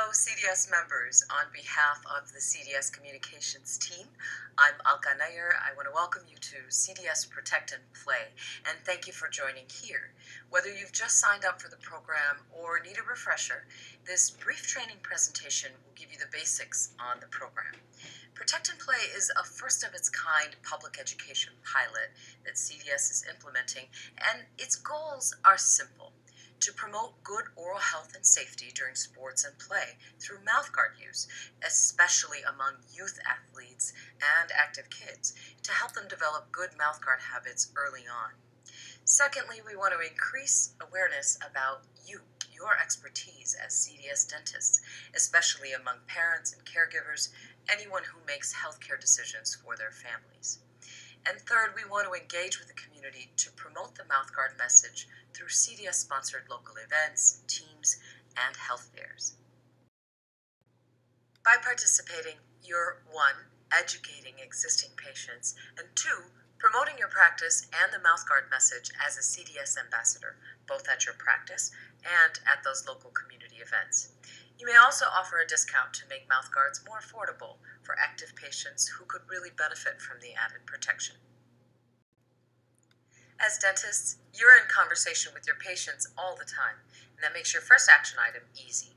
Hello, CDS members. On behalf of the CDS Communications team, I'm Alka Nair. I want to welcome you to CDS Protect and Play, and thank you for joining here. Whether you've just signed up for the program or need a refresher, this brief training presentation will give you the basics on the program. Protect and Play is a first-of-its-kind public education pilot that CDS is implementing, and its goals are simple: to promote good oral health and safety during sports and play through mouthguard use, especially among youth athletes and active kids, to help them develop good mouthguard habits early on. Secondly, we want to increase awareness about your expertise as CDS dentists, especially among parents and caregivers, anyone who makes healthcare decisions for their families. And third, we want to engage with the community to promote the mouthguard message through CDS-sponsored local events, teams, and health fairs. By participating, you're 1. Educating existing patients, and 2. Promoting your practice and the mouthguard message as a CDS ambassador, both at your practice and at those local community events. You may also offer a discount to make mouthguards more affordable for active patients who could really benefit from the added protection. As dentists, you're in conversation with your patients all the time, and that makes your first action item easy.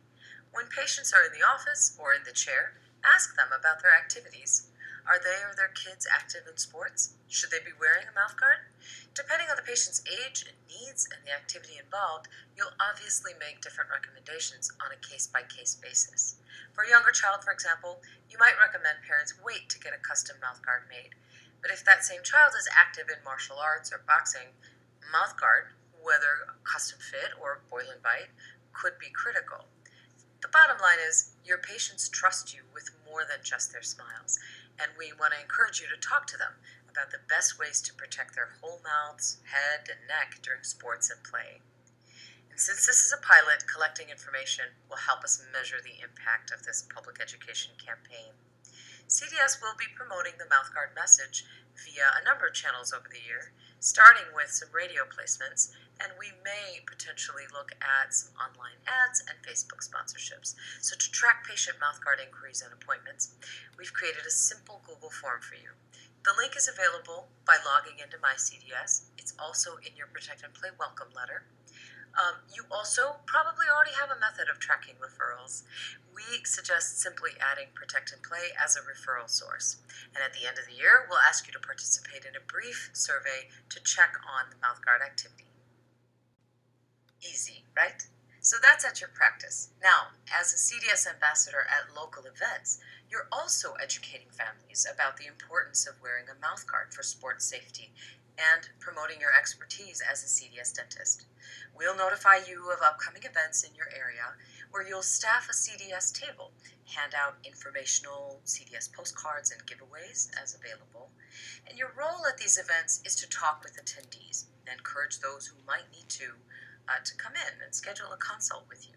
When patients are in the office or in the chair, ask them about their activities. Are they or their kids active in sports? Should they be wearing a mouthguard? Depending on the patient's age and needs and the activity involved, you'll obviously make different recommendations on a case-by-case basis. For a younger child, for example, you might recommend parents wait to get a custom mouthguard made. But if that same child is active in martial arts or boxing, mouthguard, whether custom fit or boil and bite, could be critical. The bottom line is your patients trust you with more than just their smiles, and we want to encourage you to talk to them about the best ways to protect their whole mouths, head, and neck during sports and play. And since this is a pilot, collecting information will help us measure the impact of this public education campaign. CDS will be promoting the mouthguard message via a number of channels over the year, starting with some radio placements, and we may potentially look at some online ads and Facebook sponsorships. So to track patient mouthguard inquiries and appointments, we've created a simple Google form for you. The link is available by logging into My CDS. It's also in your Protect and Play welcome letter. You also probably already have a method of tracking referrals. We suggest simply adding Protect and Play as a referral source. And at the end of the year, we'll ask you to participate in a brief survey to check on the mouthguard activity. Easy, right? So that's at your practice. Now, as a CDS ambassador at local events, you're also educating families about the importance of wearing a mouthguard for sports safety and promoting your expertise as a CDS dentist. We'll notify you of upcoming events in your area where you'll staff a CDS table, hand out informational CDS postcards and giveaways as available. And your role at these events is to talk with attendees and encourage those who might need to come in and schedule a consult with you.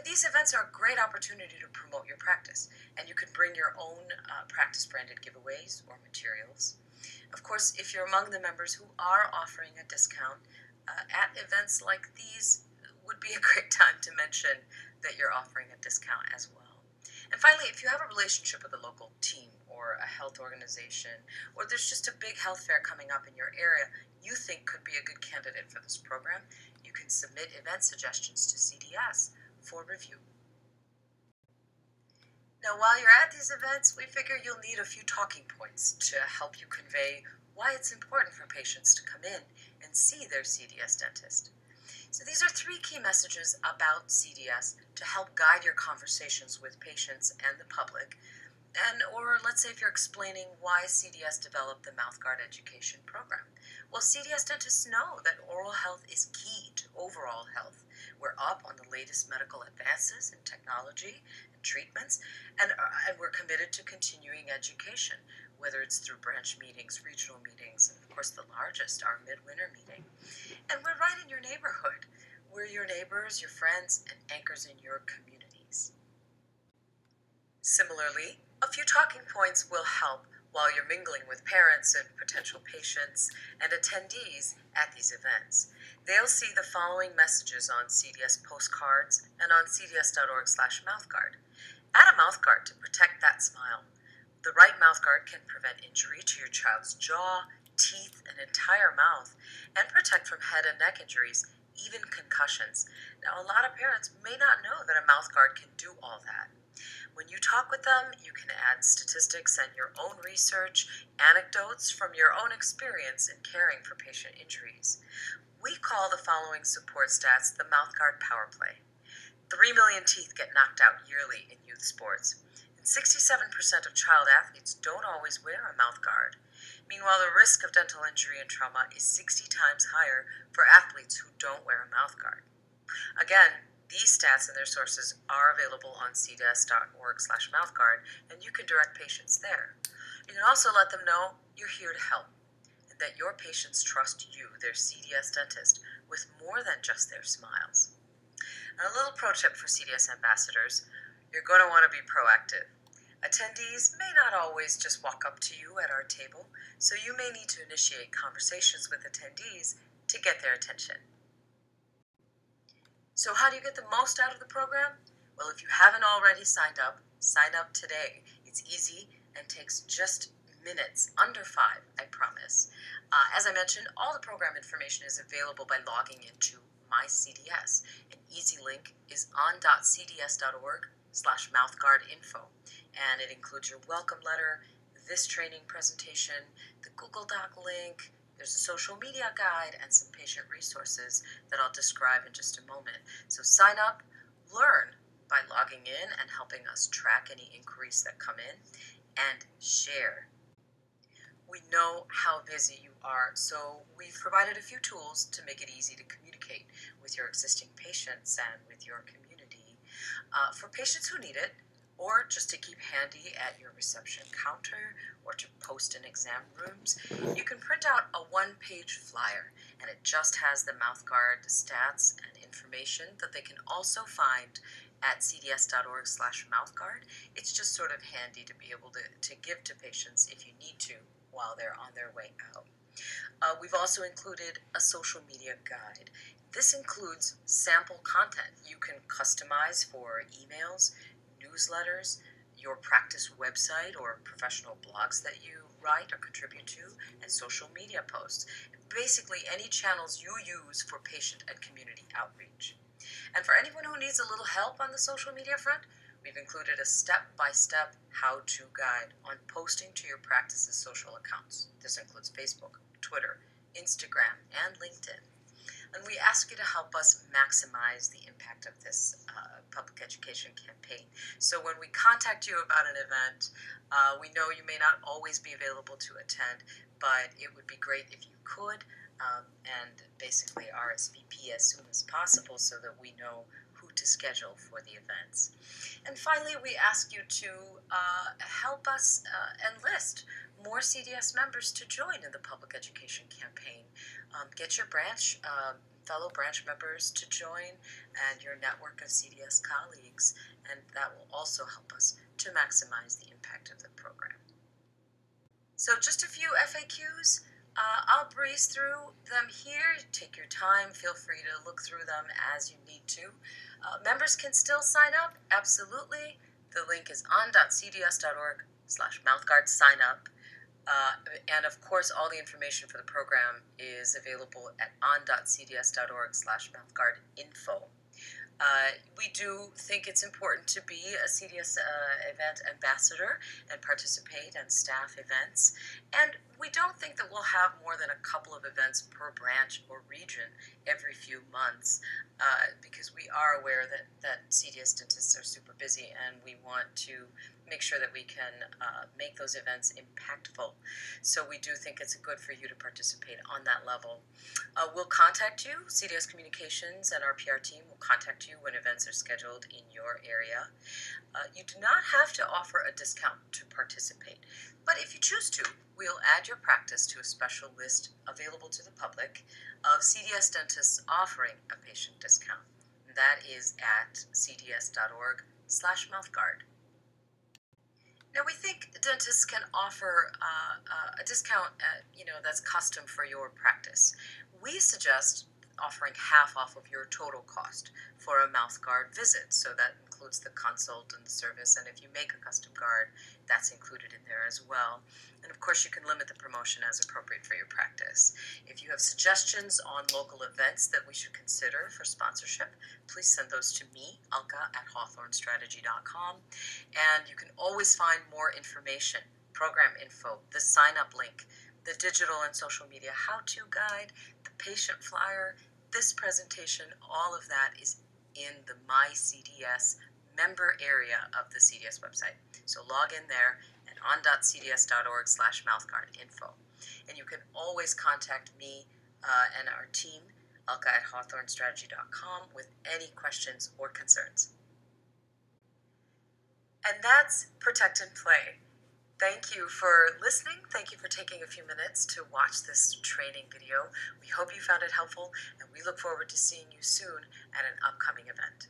These events are a great opportunity to promote your practice, and you can bring your own practice-branded giveaways or materials. Of course, if you're among the members who are offering a discount at events like these, would be a great time to mention that you're offering a discount as well. And finally, if you have a relationship with a local team or a health organization, or there's just a big health fair coming up in your area you think could be a good candidate for this program, you can submit event suggestions to CDS for review. Now, while you're at these events, we figure you'll need a few talking points to help you convey why it's important for patients to come in and see their CDS dentist. So these are 3 key messages about CDS to help guide your conversations with patients and the public. Or let's say if you're explaining why CDS developed the mouthguard education program. Well, CDS dentists know that oral health is key to overall health. We're up on the latest medical advances in technology and treatments, and we're committed to continuing education, whether it's through branch meetings, regional meetings, and of course the largest, our midwinter meeting. And we're right in your neighborhood. We're your neighbors, your friends, and anchors in your communities. Similarly, a few talking points will help while you're mingling with parents and potential patients and attendees at these events. They'll see the following messages on CDS postcards and on cds.org/mouthguard. Add a mouthguard to protect that smile. The right mouthguard can prevent injury to your child's jaw, teeth, and entire mouth, and protect from head and neck injuries, even concussions. Now, a lot of parents may not know that a mouthguard can do all that. When you talk with them, you can add statistics and your own research, anecdotes from your own experience in caring for patient injuries. We call the following support stats the mouthguard power play. 3 million teeth get knocked out yearly in youth sports. 67% of child athletes don't always wear a mouthguard. Meanwhile, the risk of dental injury and trauma is 60 times higher for athletes who don't wear a mouthguard. Again, these stats and their sources are available on cds.org/mouthguard, and you can direct patients there. You can also let them know you're here to help, and that your patients trust you, their CDS dentist, with more than just their smiles. And a little pro tip for CDS ambassadors: you're going to want to be proactive. Attendees may not always just walk up to you at our table, so you may need to initiate conversations with attendees to get their attention. So how do you get the most out of the program? Well, if you haven't already signed up, sign up today. It's easy and takes just minutes, under 5, I promise. As I mentioned, all the program information is available by logging into My CDS. An easy link is on.cds.org/mouthguardinfo, and it includes your welcome letter, this training presentation, the Google Doc link. There's a social media guide and some patient resources that I'll describe in just a moment. So sign up, learn by logging in and helping us track any inquiries that come in, and share. We know how busy you are, so we've provided a few tools to make it easy to communicate with your existing patients and with your community. For patients who need it, or just to keep handy at your reception counter or to post in exam rooms, you can print out a one-page flyer, and it just has the mouthguard stats and information that they can also find at cds.org/mouthguard. It's just sort of handy to be able to give to patients if you need to while they're on their way out. We've also included a social media guide. This includes sample content you can customize for emails, newsletters, your practice website or professional blogs that you write or contribute to, and social media posts. Basically, any channels you use for patient and community outreach. And for anyone who needs a little help on the social media front, we've included a step-by-step how-to guide on posting to your practice's social accounts. This includes Facebook, Twitter, Instagram, and LinkedIn. And we ask you to help us maximize the impact of this public education campaign. So when we contact you about an event, we know you may not always be available to attend, but it would be great if you could, and basically RSVP as soon as possible so that we know who to schedule for the events. And finally, we ask you to help us enlist more CDS members to join in the public education campaign. Get your branch, fellow branch members to join, and your network of CDS colleagues, and that will also help us to maximize the impact of the program. So just a few FAQs. I'll breeze through them here. Take your time. Feel free to look through them as you need to. Members can still sign up. Absolutely. The link is on.cds.org/mouthguard sign up. And of course, all the information for the program is available at on.cds.org/mouthguardinfo. We do think it's important to be a CDS event ambassador and participate in staff events. And we don't think that we'll have more than a couple of events per branch or region every few months, because we are aware that CDS dentists are super busy, and we want to make sure that we can make those events impactful. So we do think it's good for you to participate on that level. We'll contact you. CDS Communications and our PR team will contact you when events are scheduled in your area. You do not have to offer a discount to participate, but if you choose to, we'll add your practice to a special list available to the public of CDS dentists offering a patient discount. That is at cds.org/mouthguard. Now, we think dentists can offer a discount, that's custom for your practice. We suggest offering half off of your total cost for a mouth guard visit. So that includes the consult and the service. And if you make a custom guard, that's included in there as well. And of course, you can limit the promotion as appropriate for your practice. If you have suggestions on local events that we should consider for sponsorship, please send those to me, Alka, at hawthornestrategy.com. And you can always find more information, program info, the sign up link, the digital and social media how to guide, the patient flyer, this presentation, all of that is in the My CDS member area of the CDS website. So log in there at on.cds.org/mouthguardinfo. And you can always contact me and our team, Alka at hawthornestrategy.com, with any questions or concerns. And that's Protect and Play. Thank you for listening. Thank you for taking a few minutes to watch this training video. We hope you found it helpful, and we look forward to seeing you soon at an upcoming event.